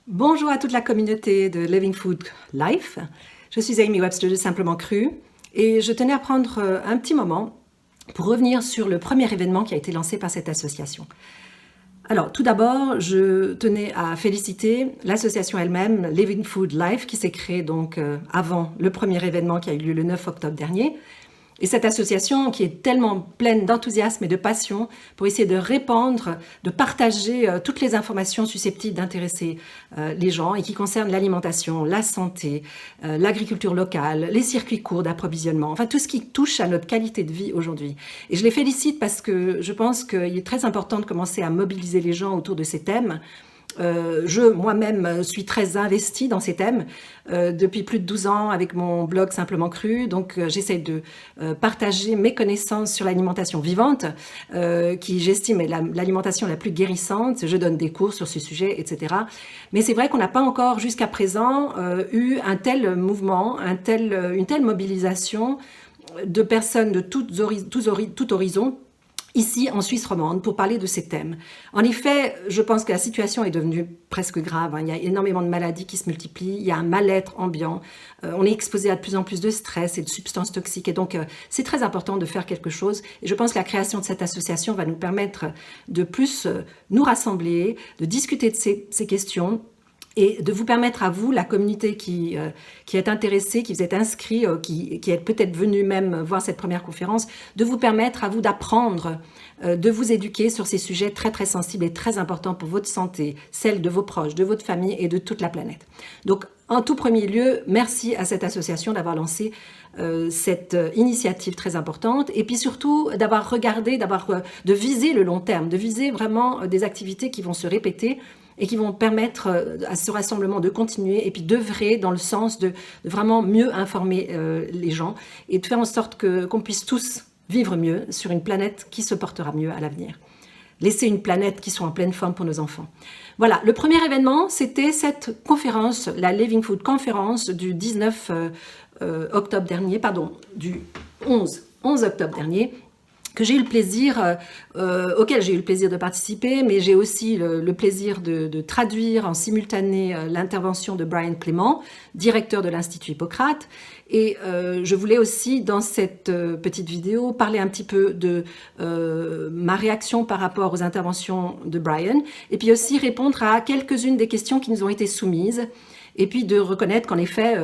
Bonjour à toute la communauté de Living Food Life. Je suis Amy Webster de Simplement Cru et je tenais à prendre un petit moment pour revenir sur le premier événement qui a été lancé par cette association. Alors, tout d'abord, je tenais à féliciter l'association elle-même, Living Food Life, qui s'est créée donc avant le premier événement qui a eu lieu le 9 octobre dernier. Et cette association qui est tellement pleine d'enthousiasme et de passion pour essayer de répandre, de partager toutes les informations susceptibles d'intéresser les gens et qui concernent l'alimentation, la santé, l'agriculture locale, les circuits courts d'approvisionnement, enfin tout ce qui touche à notre qualité de vie aujourd'hui. Et je les félicite parce que je pense qu'il est très important de commencer à mobiliser les gens autour de ces thèmes. Je, moi-même, suis très investie dans ces thèmes depuis plus de 12 ans avec mon blog Simplement Cru. Donc, j'essaie de partager mes connaissances sur l'alimentation vivante, qui j'estime est l'alimentation la plus guérissante. Je donne des cours sur ce sujet, etc. Mais c'est vrai qu'on n'a pas encore, jusqu'à présent, eu un tel mouvement, une telle mobilisation de personnes de tout horizon, ici en Suisse romande, pour parler de ces thèmes. En effet, je pense que la situation est devenue presque grave. Il y a énormément de maladies qui se multiplient, il y a un mal-être ambiant, on est exposé à de plus en plus de stress et de substances toxiques, et donc c'est très important de faire quelque chose. Et je pense que la création de cette association va nous permettre de plus nous rassembler, de discuter de ces questions, et de vous permettre à vous, la communauté qui est intéressée, qui vous êtes inscrit, qui êtes peut-être venu même voir cette première conférence, de vous permettre à vous d'apprendre, de vous éduquer sur ces sujets très très sensibles et très importants pour votre santé, celle de vos proches, de votre famille et de toute la planète. Donc, en tout premier lieu, merci à cette association d'avoir lancé cette initiative très importante et puis surtout d'avoir regardé, de viser le long terme, de viser vraiment des activités qui vont se répéter et qui vont permettre à ce rassemblement de continuer et puis d'œuvrer dans le sens de vraiment mieux informer les gens et de faire en sorte qu'on puisse tous vivre mieux sur une planète qui se portera mieux à l'avenir. Laisser une planète qui soit en pleine forme pour nos enfants. Voilà, le premier événement, c'était cette conférence, la Living Food Conference du 19 octobre dernier, pardon, du 11 octobre dernier, que j'ai eu le plaisir, auquel j'ai eu le plaisir de participer, mais j'ai aussi le plaisir de traduire en simultané l'intervention de Brian Clément, directeur de l'Institut Hippocrate. Et je voulais aussi, dans cette petite vidéo, parler un petit peu de ma réaction par rapport aux interventions de Brian, et puis aussi répondre à quelques-unes des questions qui nous ont été soumises. Et puis de reconnaître qu'en effet,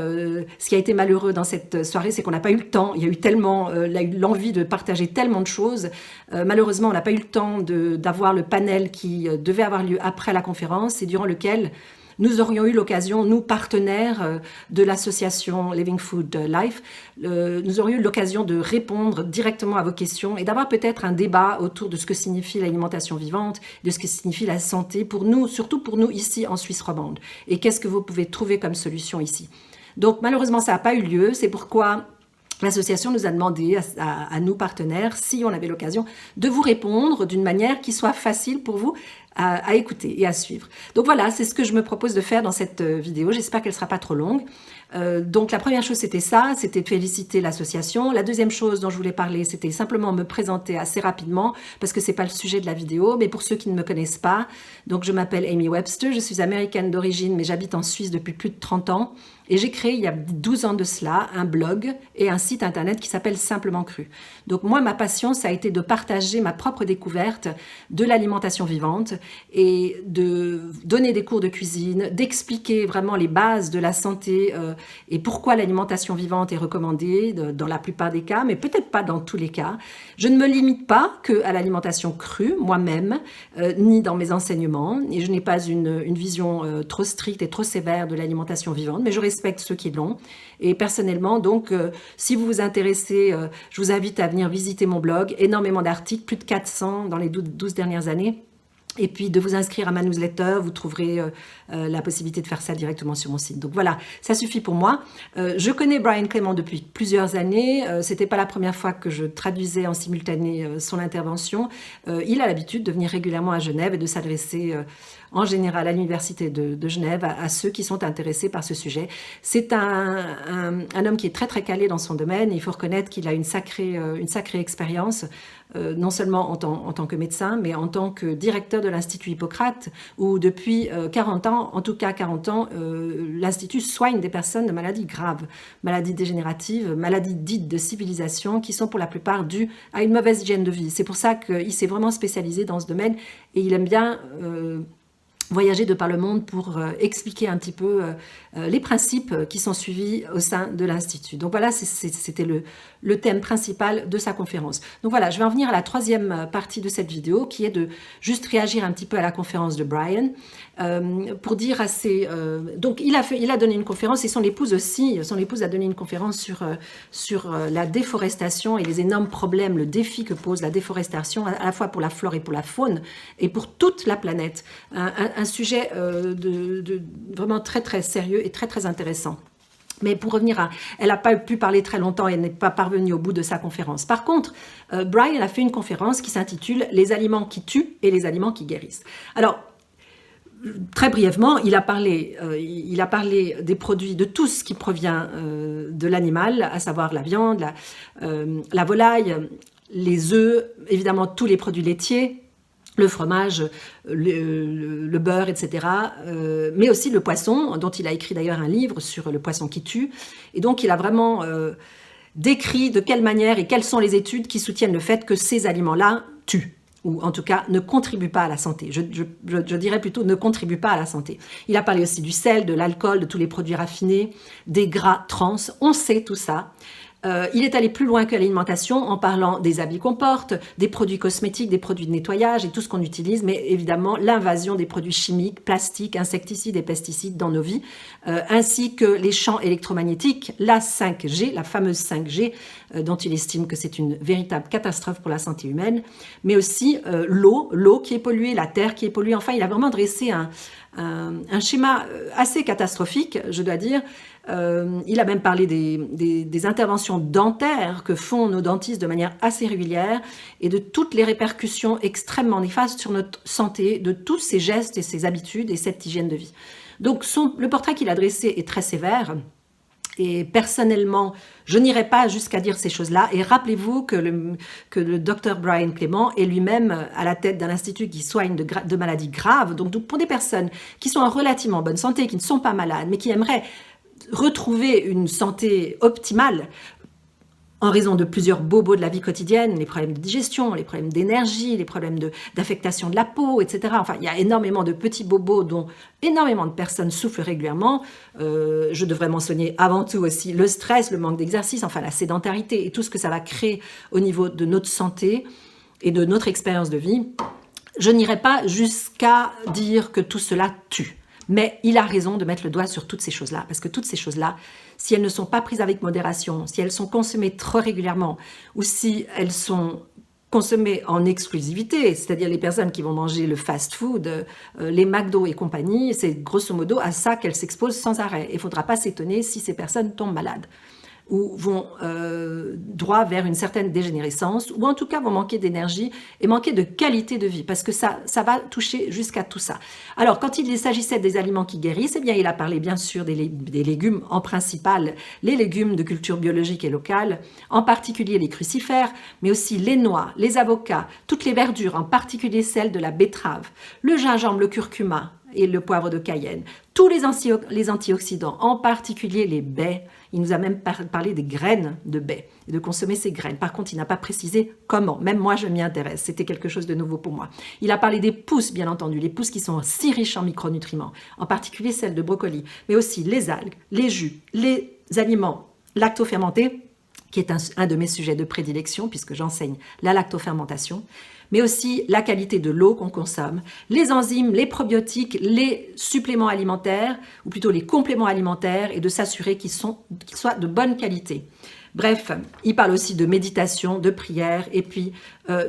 ce qui a été malheureux dans cette soirée, c'est qu'on n'a pas eu le temps. Il y a eu tellement, l'envie de partager tellement de choses. Malheureusement, on n'a pas eu le temps d'avoir le panel qui devait avoir lieu après la conférence et durant lequel nous aurions eu l'occasion, nous partenaires de l'association Living Food Life, nous aurions eu l'occasion de répondre directement à vos questions et d'avoir peut-être un débat autour de ce que signifie l'alimentation vivante, de ce que signifie la santé pour nous, surtout pour nous ici en Suisse romande. Et qu'est-ce que vous pouvez trouver comme solution ici. Donc malheureusement, ça n'a pas eu lieu, c'est pourquoi l'association nous a demandé à nous partenaires, si on avait l'occasion, de vous répondre d'une manière qui soit facile pour vous à écouter et à suivre. Donc voilà, c'est ce que je me propose de faire dans cette vidéo. J'espère qu'elle ne sera pas trop longue. Donc la première chose, c'était ça, c'était de féliciter l'association. La deuxième chose dont je voulais parler, c'était simplement me présenter assez rapidement, parce que ce n'est pas le sujet de la vidéo, mais pour ceux qui ne me connaissent pas, donc je m'appelle Amy Webster, je suis américaine d'origine, mais j'habite en Suisse depuis plus de 30 ans. Et j'ai créé, il y a 12 ans de cela, un blog et un site internet qui s'appelle Simplement Cru. Donc moi, ma passion, ça a été de partager ma propre découverte de l'alimentation vivante et de donner des cours de cuisine, d'expliquer vraiment les bases de la santé et pourquoi l'alimentation vivante est recommandée dans la plupart des cas, mais peut-être pas dans tous les cas. Je ne me limite pas qu'à l'alimentation crue, moi-même, ni dans mes enseignements, et je n'ai pas une vision trop stricte et trop sévère de l'alimentation vivante, mais je respecte ceux qui l'ont. Et personnellement, donc, si vous vous intéressez, je vous invite à venir visiter mon blog, énormément d'articles, plus de 400 dans les 12 dernières années. Et puis de vous inscrire à ma newsletter, vous trouverez la possibilité de faire ça directement sur mon site. Donc voilà, ça suffit pour moi. Je connais Brian Clément depuis plusieurs années. C'était pas la première fois que je traduisais en simultané son intervention. Il a l'habitude de venir régulièrement à Genève et de s'adresser en général à l'université de Genève à ceux qui sont intéressés par ce sujet. C'est un homme qui est très très calé dans son domaine. Il faut reconnaître qu'il a une sacrée expérience non seulement en tant que médecin, mais en tant que directeur de l'Institut Hippocrate, où depuis 40 ans, en tout cas 40 ans, l'Institut soigne des personnes de maladies graves, maladies dégénératives, maladies dites de civilisation, qui sont pour la plupart dues à une mauvaise hygiène de vie. C'est pour ça qu'il s'est vraiment spécialisé dans ce domaine et il aime bien voyager de par le monde pour expliquer un petit peu les principes qui sont suivis au sein de l'Institut. Donc voilà, c'était le thème principal de sa conférence. Donc voilà, je vais en venir à la troisième partie de cette vidéo, qui est de juste réagir un petit peu à la conférence de Brian, pour dire à ses... donc il a donné une conférence, et son épouse aussi, son épouse a donné une conférence sur la déforestation et les énormes problèmes, le défi que pose la déforestation, à la fois pour la flore et pour la faune, et pour toute la planète. Un sujet vraiment très très sérieux et très très intéressant. Mais pour revenir à... Elle n'a pas pu parler très longtemps et elle n'est pas parvenue au bout de sa conférence. Par contre, Brian a fait une conférence qui s'intitule « Les aliments qui tuent et les aliments qui guérissent ». Alors, très brièvement, il a parlé des produits, de tout ce qui provient de l'animal, à savoir la viande, la volaille, les œufs, évidemment tous les produits laitiers, le fromage, le beurre, etc. Mais aussi le poisson, dont il a écrit d'ailleurs un livre sur le poisson qui tue. Et donc, il a vraiment décrit de quelle manière et quelles sont les études qui soutiennent le fait que ces aliments-là tuent, ou en tout cas ne contribuent pas à la santé. Je dirais plutôt ne contribuent pas à la santé. Il a parlé aussi du sel, de l'alcool, de tous les produits raffinés, des gras trans. On sait tout ça. Il est allé plus loin que l'alimentation en parlant des habits qu'on porte, des produits cosmétiques, des produits de nettoyage et tout ce qu'on utilise, mais évidemment l'invasion des produits chimiques, plastiques, insecticides et pesticides dans nos vies, ainsi que les champs électromagnétiques, la 5G, la fameuse 5G, dont il estime que c'est une véritable catastrophe pour la santé humaine, mais aussi l'eau qui est polluée, la terre qui est polluée. Enfin, il a vraiment dressé un schéma assez catastrophique, je dois dire. Il a même parlé des interventions dentaires que font nos dentistes de manière assez régulière et de toutes les répercussions extrêmement néfastes sur notre santé, de tous ces gestes et ces habitudes et cette hygiène de vie. Donc le portrait qu'il a dressé est très sévère. Et personnellement, je n'irai pas jusqu'à dire ces choses-là. Et rappelez-vous que le docteur Brian Clément est lui-même à la tête d'un institut qui soigne de maladies graves. Donc pour des personnes qui sont en relativement bonne santé, qui ne sont pas malades, mais qui aimeraient retrouver une santé optimale, en raison de plusieurs bobos de la vie quotidienne, les problèmes de digestion, les problèmes d'énergie, les problèmes d'affectation de la peau, etc. Enfin, il y a énormément de petits bobos dont énormément de personnes souffrent régulièrement. Je devrais mentionner avant tout aussi le stress, le manque d'exercice, enfin la sédentarité et tout ce que ça va créer au niveau de notre santé et de notre expérience de vie. Je n'irai pas jusqu'à dire que tout cela tue. Mais il a raison de mettre le doigt sur toutes ces choses-là, parce que toutes ces choses-là, si elles ne sont pas prises avec modération, si elles sont consommées trop régulièrement, ou si elles sont consommées en exclusivité, c'est-à-dire les personnes qui vont manger le fast-food, les McDo et compagnie, c'est grosso modo à ça qu'elles s'exposent sans arrêt. Il ne faudra pas s'étonner si ces personnes tombent malades, ou vont droit vers une certaine dégénérescence, ou en tout cas vont manquer d'énergie et manquer de qualité de vie, parce que ça va toucher jusqu'à tout ça. Alors, quand il s'agissait des aliments qui guérissent, eh bien, il a parlé bien sûr des légumes, en principal les légumes de culture biologique et locale, en particulier les crucifères, mais aussi les noix, les avocats, toutes les verdures, en particulier celles de la betterave, le gingembre, le curcuma et le poivre de Cayenne, tous les antioxydants, en particulier les baies. Il nous a même parlé des graines de baies et de consommer ces graines. Par contre, il n'a pas précisé comment. Même moi, je m'y intéresse. C'était quelque chose de nouveau pour moi. Il a parlé des pousses, bien entendu, les pousses qui sont si riches en micronutriments, en particulier celles de brocoli, mais aussi les algues, les jus, les aliments lactofermentés, qui est un de mes sujets de prédilection, puisque j'enseigne la lactofermentation, mais aussi la qualité de l'eau qu'on consomme, les enzymes, les probiotiques, les suppléments alimentaires, ou plutôt les compléments alimentaires, et de s'assurer qu'ils soient de bonne qualité. Bref, il parle aussi de méditation, de prière, et puis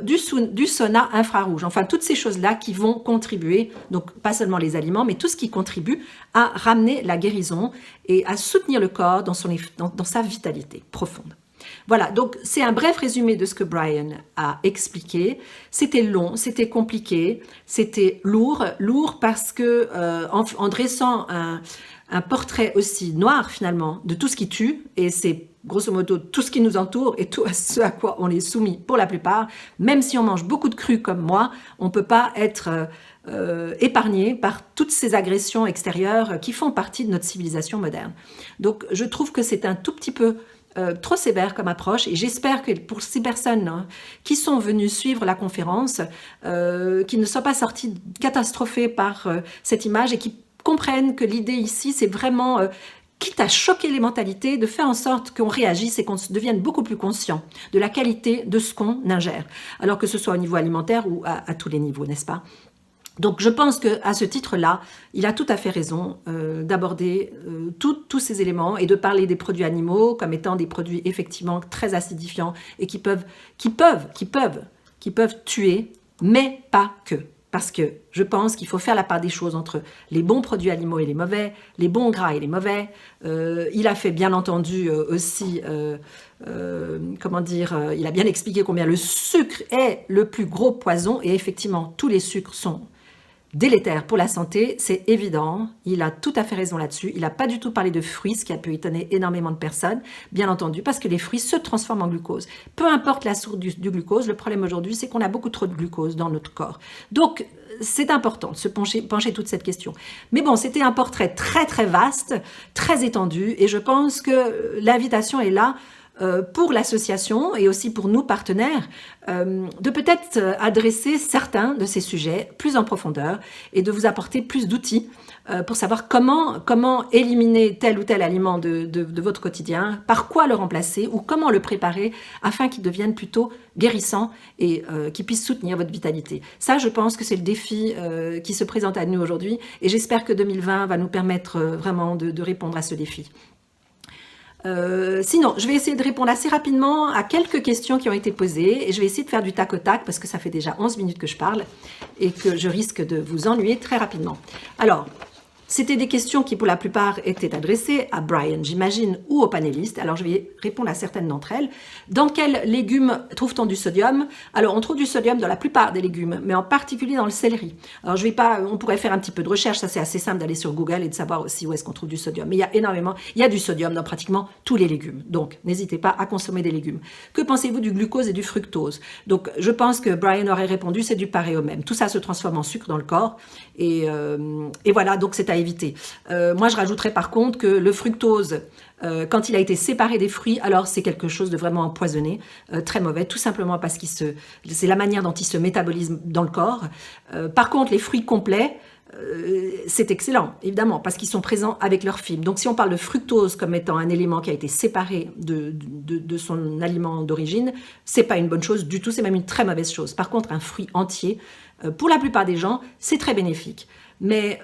du sauna infrarouge. Enfin, toutes ces choses-là qui vont contribuer, donc pas seulement les aliments, mais tout ce qui contribue à ramener la guérison et à soutenir le corps dans sa vitalité profonde. Voilà, donc c'est un bref résumé de ce que Brian a expliqué. C'était long, c'était compliqué, c'était lourd parce que en dressant un portrait aussi noir finalement de tout ce qui tue, et c'est grosso modo tout ce qui nous entoure et tout ce à quoi on est soumis pour la plupart. Même si on mange beaucoup de cru comme moi, on ne peut pas être épargné par toutes ces agressions extérieures qui font partie de notre civilisation moderne. Donc je trouve que c'est un tout petit peu trop sévère comme approche, et j'espère que pour ces personnes qui sont venues suivre la conférence, qui ne soient pas sorties catastrophées par cette image et qui comprennent que l'idée ici c'est vraiment quitte à choquer les mentalités, de faire en sorte qu'on réagisse et qu'on devienne beaucoup plus conscient de la qualité de ce qu'on ingère, alors que ce soit au niveau alimentaire ou à tous les niveaux, n'est-ce pas? Donc je pense qu'à ce titre-là, il a tout à fait raison d'aborder tous ces éléments et de parler des produits animaux comme étant des produits effectivement très acidifiants et qui peuvent tuer, mais pas que. Parce que je pense qu'il faut faire la part des choses entre les bons produits animaux et les mauvais, les bons gras et les mauvais. Il a fait bien entendu aussi, il a bien expliqué combien le sucre est le plus gros poison, et effectivement tous les sucres sont délétère pour la santé, c'est évident, il a tout à fait raison là-dessus. Il n'a pas du tout parlé de fruits, ce qui a pu étonner énormément de personnes, bien entendu, parce que les fruits se transforment en glucose. Peu importe la source du glucose, le problème aujourd'hui, c'est qu'on a beaucoup trop de glucose dans notre corps. Donc, c'est important de se pencher toute cette question. Mais bon, c'était un portrait très très vaste, très étendu, et je pense que l'invitation est là pour l'association et aussi pour nous partenaires, de peut-être adresser certains de ces sujets plus en profondeur et de vous apporter plus d'outils pour savoir comment éliminer tel ou tel aliment de votre quotidien, par quoi le remplacer ou comment le préparer afin qu'il devienne plutôt guérissant et qu'il puisse soutenir votre vitalité. Ça, je pense que c'est le défi qui se présente à nous aujourd'hui, et j'espère que 2020 va nous permettre vraiment de répondre à ce défi. Sinon, je vais essayer de répondre assez rapidement à quelques questions qui ont été posées, et je vais essayer de faire du tac au tac parce que ça fait déjà 11 minutes que je parle et que je risque de vous ennuyer très rapidement. Alors, c'était des questions qui pour la plupart étaient adressées à Brian, j'imagine, ou aux panélistes. Alors je vais répondre à certaines d'entre elles. Dans quels légumes trouve-t-on du sodium? Alors on trouve du sodium dans la plupart des légumes, mais en particulier dans le céleri. Alors on pourrait faire un petit peu de recherche, ça c'est assez simple d'aller sur Google et de savoir aussi où est-ce qu'on trouve du sodium. Mais il y a du sodium dans pratiquement tous les légumes. Donc n'hésitez pas à consommer des légumes. Que pensez-vous du glucose et du fructose? Donc je pense que Brian aurait répondu, c'est du pareil au même. Tout ça se transforme en sucre dans le corps, et voilà, donc c'est à éviter. Moi, je rajouterais par contre que le fructose, quand il a été séparé des fruits, alors c'est quelque chose de vraiment empoisonné, très mauvais, tout simplement parce que c'est la manière dont il se métabolise dans le corps. Par contre, les fruits complets, c'est excellent, évidemment, parce qu'ils sont présents avec leurs fibres. Donc si on parle de fructose comme étant un élément qui a été séparé de son aliment d'origine, c'est pas une bonne chose du tout, c'est même une très mauvaise chose. Par contre, un fruit entier, pour la plupart des gens, c'est très bénéfique. Mais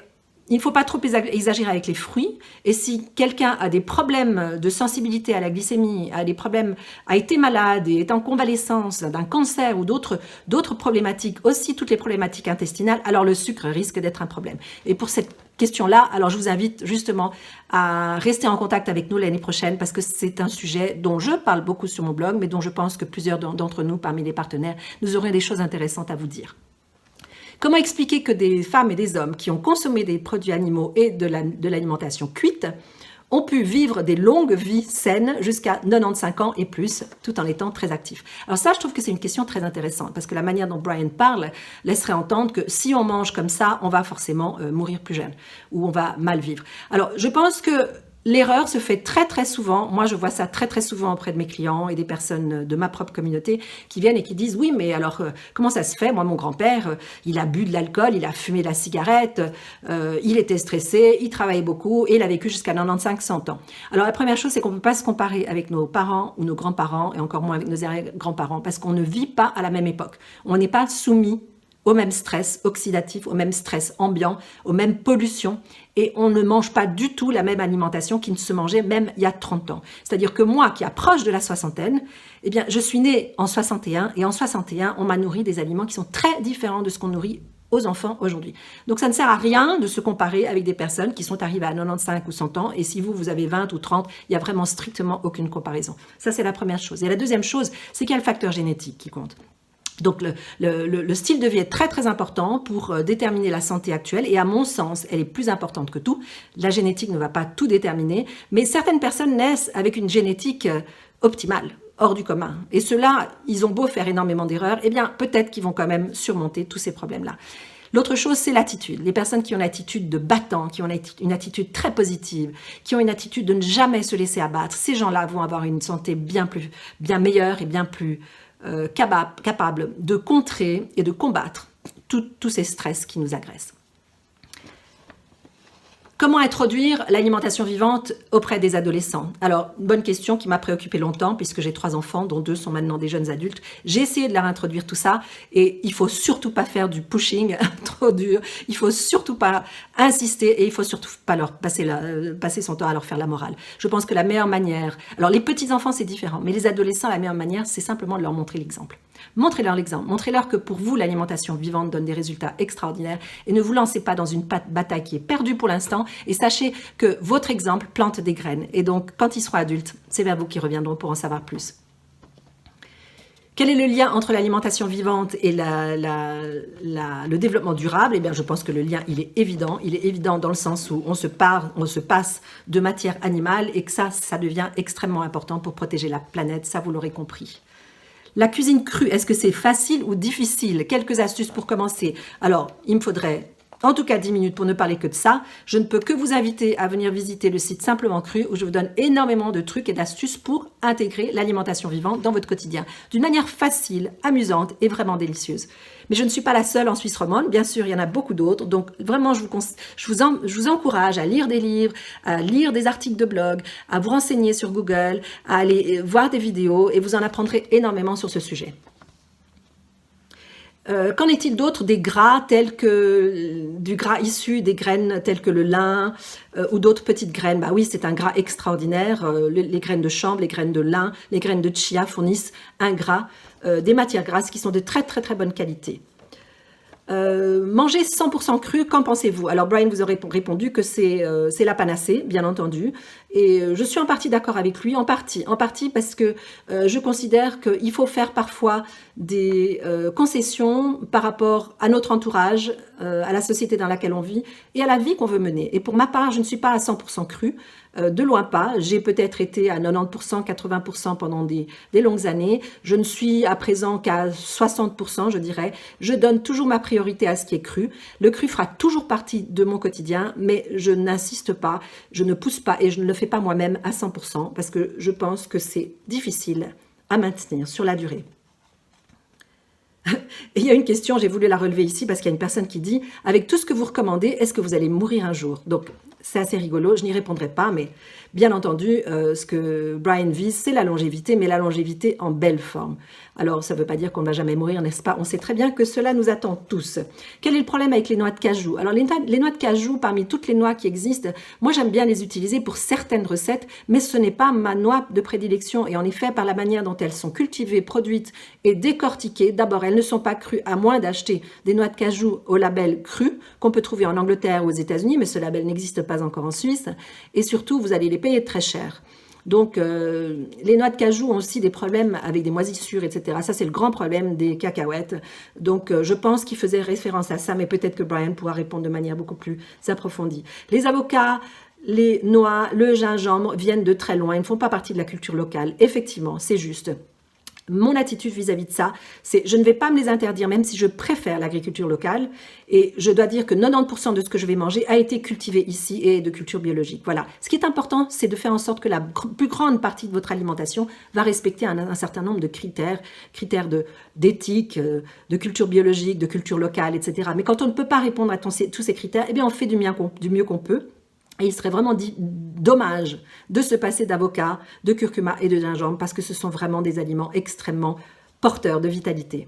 il ne faut pas trop exagérer avec les fruits, et si quelqu'un a des problèmes de sensibilité à la glycémie, a été malade et est en convalescence d'un cancer ou d'autres problématiques, aussi toutes les problématiques intestinales, alors le sucre risque d'être un problème. Et pour cette question-là, alors je vous invite justement à rester en contact avec nous l'année prochaine, parce que c'est un sujet dont je parle beaucoup sur mon blog, mais dont je pense que plusieurs d'entre nous, parmi les partenaires, nous aurons des choses intéressantes à vous dire. Comment expliquer que des femmes et des hommes qui ont consommé des produits animaux et de l'alimentation cuite ont pu vivre des longues vies saines jusqu'à 95 ans et plus, tout en étant très actifs? Alors ça, je trouve que c'est une question très intéressante, parce que la manière dont Brian parle laisserait entendre que si on mange comme ça, on va forcément mourir plus jeune, ou on va mal vivre. Alors, je pense que l'erreur se fait très très souvent, moi je vois ça très très souvent auprès de mes clients et des personnes de ma propre communauté qui viennent et qui disent « Oui, mais alors comment ça se fait? Moi mon grand-père, il a bu de l'alcool, il a fumé de la cigarette, il était stressé, il travaillait beaucoup et il a vécu jusqu'à 95-100 ans. » Alors la première chose, c'est qu'on ne peut pas se comparer avec nos parents ou nos grands-parents, et encore moins avec nos grands-parents, parce qu'on ne vit pas à la même époque. On n'est pas soumis au même stress oxydatif, au même stress ambiant, aux mêmes pollutions, et on ne mange pas du tout la même alimentation qui ne se mangeait même il y a 30 ans. C'est-à-dire que moi, qui approche de la soixantaine, eh bien, je suis née en 61, et en 61, on m'a nourri des aliments qui sont très différents de ce qu'on nourrit aux enfants aujourd'hui. Donc ça ne sert à rien de se comparer avec des personnes qui sont arrivées à 95 ou 100 ans, et si vous avez 20 ou 30, il n'y a vraiment strictement aucune comparaison. Ça, c'est la première chose. Et la deuxième chose, c'est qu'il y a le facteur génétique qui compte. Donc le style de vie est très très important pour déterminer la santé actuelle et à mon sens, elle est plus importante que tout. La génétique ne va pas tout déterminer, mais certaines personnes naissent avec une génétique optimale, hors du commun. Et ceux-là, ils ont beau faire énormément d'erreurs, eh bien peut-être qu'ils vont quand même surmonter tous ces problèmes-là. L'autre chose, c'est l'attitude. Les personnes qui ont l'attitude de battant, qui ont une attitude très positive, qui ont une attitude de ne jamais se laisser abattre, ces gens-là vont avoir une santé bien meilleure et bien plus capable de contrer et de combattre tous ces stress qui nous agressent. Comment introduire l'alimentation vivante auprès des adolescents? Alors, bonne question qui m'a préoccupée longtemps puisque j'ai 3 enfants, dont 2 sont maintenant des jeunes adultes. J'ai essayé de leur introduire tout ça et il faut surtout pas faire du pushing trop dur. Il faut surtout pas insister et il faut surtout pas leur passer son temps à leur faire la morale. Je pense que la meilleure manière... Alors, les petits-enfants, c'est différent, mais les adolescents, la meilleure manière, c'est simplement de leur montrer l'exemple. Montrez-leur l'exemple, montrez-leur que pour vous, l'alimentation vivante donne des résultats extraordinaires et ne vous lancez pas dans une bataille qui est perdue pour l'instant et sachez que votre exemple plante des graines et donc quand ils seront adultes, c'est vers vous qu'ils reviendront pour en savoir plus. Quel est le lien entre l'alimentation vivante et le développement durable? Eh bien, je pense que le lien, il est évident. Il est évident dans le sens où on se passe de matière animale et que ça devient extrêmement important pour protéger la planète, ça vous l'aurez compris. La cuisine crue, est-ce que c'est facile ou difficile? Quelques astuces pour commencer. Alors, il me faudrait en tout cas 10 minutes pour ne parler que de ça. Je ne peux que vous inviter à venir visiter le site Simplement Cru où je vous donne énormément de trucs et d'astuces pour intégrer l'alimentation vivante dans votre quotidien d'une manière facile, amusante et vraiment délicieuse. Mais je ne suis pas la seule en Suisse romande, bien sûr il y en a beaucoup d'autres, donc vraiment je vous encourage à lire des livres, à lire des articles de blog, à vous renseigner sur Google, à aller voir des vidéos et vous en apprendrez énormément sur ce sujet. Qu'en est-il d'autre des gras tels que du gras issu des graines telles que le lin ou d'autres petites graines? Bah oui, c'est un gras extraordinaire. Les graines de chanvre, les graines de lin, les graines de chia fournissent un gras, des matières grasses qui sont de très très très bonne qualité. Manger 100% cru, qu'en pensez-vous? Alors Brian vous aurait répondu que c'est la panacée, bien entendu, et je suis en partie d'accord avec lui, en partie parce que je considère qu'il faut faire parfois des concessions par rapport à notre entourage, à la société dans laquelle on vit et à la vie qu'on veut mener. Et pour ma part, je ne suis pas à 100% cru, de loin pas. J'ai peut-être été à 90%, 80% pendant des longues années. Je ne suis à présent qu'à 60%, je dirais. Je donne toujours ma priorité à ce qui est cru. Le cru fera toujours partie de mon quotidien, mais je n'insiste pas, je ne pousse pas et je ne le fais pas moi-même à 100% parce que je pense que c'est difficile à maintenir sur la durée. Et il y a une question, j'ai voulu la relever ici parce qu'il y a une personne qui dit « Avec tout ce que vous recommandez, est-ce que vous allez mourir un jour ?» Donc, c'est assez rigolo, je n'y répondrai pas, mais bien entendu, ce que Brian vise, c'est la longévité, mais la longévité en belle forme. Alors, ça ne veut pas dire qu'on ne va jamais mourir, n'est-ce pas? On sait très bien que cela nous attend tous. Quel est le problème avec les noix de cajou? Alors, les noix de cajou, parmi toutes les noix qui existent, moi, j'aime bien les utiliser pour certaines recettes, mais ce n'est pas ma noix de prédilection. Et en effet, par la manière dont elles sont cultivées, produites et décortiquées, d'abord, elles ne sont pas crues, à moins d'acheter des noix de cajou au label cru, qu'on peut trouver en Angleterre ou aux États-Unis, mais ce label n'existe pas encore en Suisse. Et surtout, vous allez les payer très cher. Donc, les noix de cajou ont aussi des problèmes avec des moisissures, etc. Ça, c'est le grand problème des cacahuètes. Donc, je pense qu'il faisait référence à ça, mais peut-être que Brian pourra répondre de manière beaucoup plus approfondie. Les avocats, les noix, le gingembre viennent de très loin. Ils ne font pas partie de la culture locale. Effectivement, c'est juste. Mon attitude vis-à-vis de ça, c'est je ne vais pas me les interdire, même si je préfère l'agriculture locale. Et je dois dire que 90% de ce que je vais manger a été cultivé ici et de culture biologique. Voilà. Ce qui est important, c'est de faire en sorte que la plus grande partie de votre alimentation va respecter un certain nombre de critères d'éthique, de culture biologique, de culture locale, etc. Mais quand on ne peut pas répondre à tous ces critères, eh bien on fait du mieux qu'on peut. Et il serait vraiment dommage de se passer d'avocat, de curcuma et de gingembre parce que ce sont vraiment des aliments extrêmement porteurs de vitalité.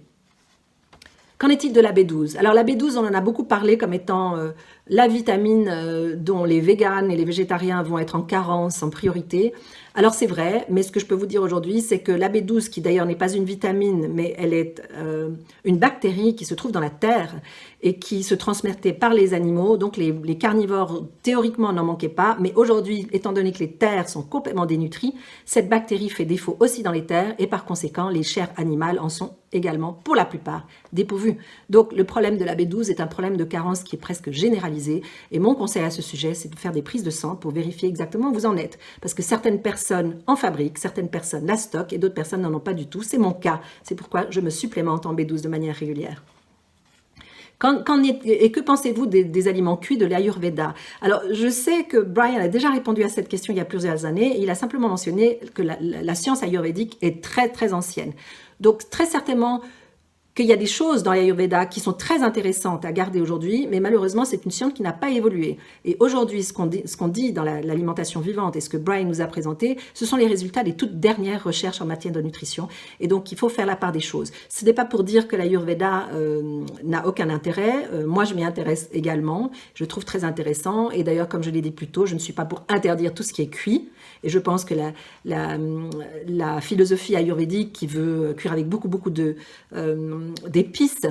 Qu'en est-il de la B12? Alors la B12, on en a beaucoup parlé comme étant la vitamine dont les véganes et les végétariens vont être en carence en priorité. Alors c'est vrai, mais ce que je peux vous dire aujourd'hui, c'est que la B12, qui d'ailleurs n'est pas une vitamine, mais elle est une bactérie qui se trouve dans la terre et qui se transmettait par les animaux, donc les carnivores théoriquement n'en manquaient pas, mais aujourd'hui, étant donné que les terres sont complètement dénutries, cette bactérie fait défaut aussi dans les terres et par conséquent, les chairs animales en sont également, pour la plupart, dépourvues. Donc le problème de la B12 est un problème de carence qui est presque généralisé et mon conseil à ce sujet, c'est de faire des prises de sang pour vérifier exactement où vous en êtes. Parce que certaines personnes en fabriquent, certaines personnes la stockent et d'autres personnes n'en ont pas du tout. C'est mon cas. C'est pourquoi je me supplémente en B12 de manière régulière. Et que pensez-vous des aliments cuits de l'Ayurveda? Alors, je sais que Brian a déjà répondu à cette question il y a plusieurs années. Il a simplement mentionné que la science ayurvédique est très, très ancienne. Donc, très certainement qu'il y a des choses dans l'Ayurveda qui sont très intéressantes à garder aujourd'hui, mais malheureusement, c'est une science qui n'a pas évolué. Et aujourd'hui, ce qu'on dit dans l'alimentation vivante et ce que Brian nous a présenté, ce sont les résultats des toutes dernières recherches en matière de nutrition. Et donc, il faut faire la part des choses. Ce n'est pas pour dire que l'Ayurveda n'a aucun intérêt. Moi, je m'y intéresse également. Je le trouve très intéressant. Et d'ailleurs, comme je l'ai dit plus tôt, je ne suis pas pour interdire tout ce qui est cuit. Et je pense que la philosophie ayurvédique qui veut cuire avec beaucoup d'épices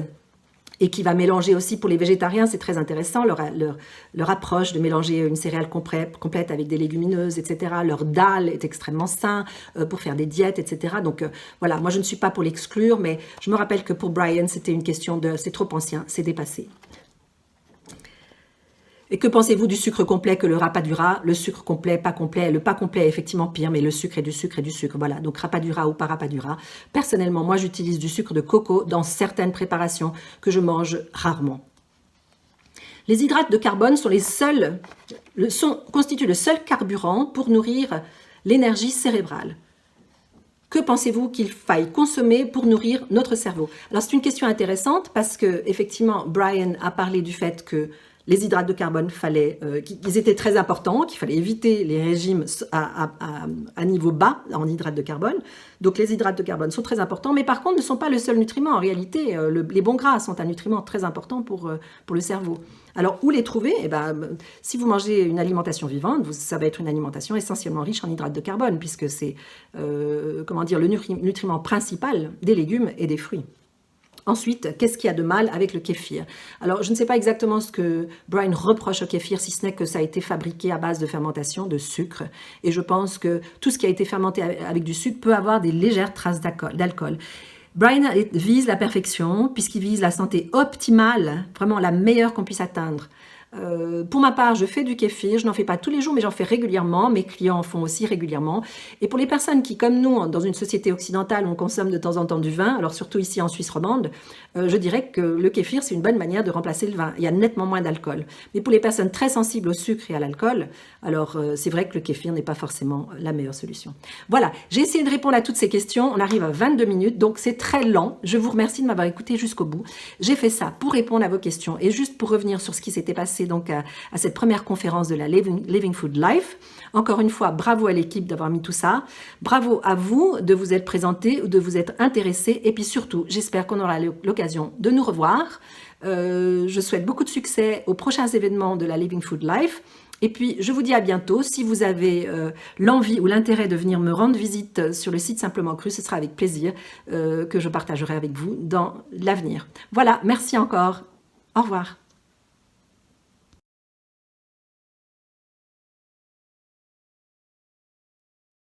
et qui va mélanger aussi pour les végétariens, c'est très intéressant, leur approche de mélanger une céréale complète avec des légumineuses, etc. Leur dalle est extrêmement sain pour faire des diètes, etc. Donc voilà, moi je ne suis pas pour l'exclure, mais je me rappelle que pour Brian, c'était une question de c'est trop ancien, c'est dépassé. Et que pensez-vous du sucre complet que le rapadura? Le sucre complet, pas complet. Le pas complet est effectivement pire, mais le sucre est du sucre et du sucre. Voilà, donc rapadura ou pas rapadura. Personnellement, moi, j'utilise du sucre de coco dans certaines préparations que je mange rarement. Les hydrates de carbone constituent le seul carburant pour nourrir l'énergie cérébrale. Que pensez-vous qu'il faille consommer pour nourrir notre cerveau? Alors, c'est une question intéressante parce que, effectivement, Brian a parlé du fait que les hydrates de carbone, ils étaient très importants, qu'il fallait éviter les régimes à niveau bas en hydrates de carbone. Donc les hydrates de carbone sont très importants, mais par contre ne sont pas le seul nutriment. En réalité, les bons gras sont un nutriment très important pour le cerveau. Alors où les trouver? Si vous mangez une alimentation vivante, ça va être une alimentation essentiellement riche en hydrates de carbone, puisque c'est le nutriment principal des légumes et des fruits. Ensuite, qu'est-ce qu'il y a de mal avec le kéfir? Alors, je ne sais pas exactement ce que Brian reproche au kéfir, si ce n'est que ça a été fabriqué à base de fermentation, de sucre. Et je pense que tout ce qui a été fermenté avec du sucre peut avoir des légères traces d'alcool. Brian vise la perfection, puisqu'il vise la santé optimale, vraiment la meilleure qu'on puisse atteindre. Pour ma part, je fais du kéfir, je n'en fais pas tous les jours, mais j'en fais régulièrement, mes clients en font aussi régulièrement. Et pour les personnes qui, comme nous, dans une société occidentale, on consomme de temps en temps du vin, alors surtout ici en Suisse romande, je dirais que le kéfir, c'est une bonne manière de remplacer le vin. Il y a nettement moins d'alcool. Mais pour les personnes très sensibles au sucre et à l'alcool, alors c'est vrai que le kéfir n'est pas forcément la meilleure solution. Voilà, j'ai essayé de répondre à toutes ces questions, on arrive à 22 minutes, donc c'est très lent. Je vous remercie de m'avoir écouté jusqu'au bout. J'ai fait ça pour répondre à vos questions et juste pour revenir sur ce qui s'était passé donc à cette première conférence de la Living Food Life. Encore une fois, bravo à l'équipe d'avoir mis tout ça. Bravo à vous de vous être présenté ou de vous être intéressé. Et puis surtout, j'espère qu'on aura l'occasion de nous revoir. Je souhaite beaucoup de succès aux prochains événements de la Living Food Life. Et puis, je vous dis à bientôt. Si vous avez l'envie ou l'intérêt de venir me rendre visite sur le site Simplement Cru, ce sera avec plaisir que je partagerai avec vous dans l'avenir. Voilà, merci encore. Au revoir.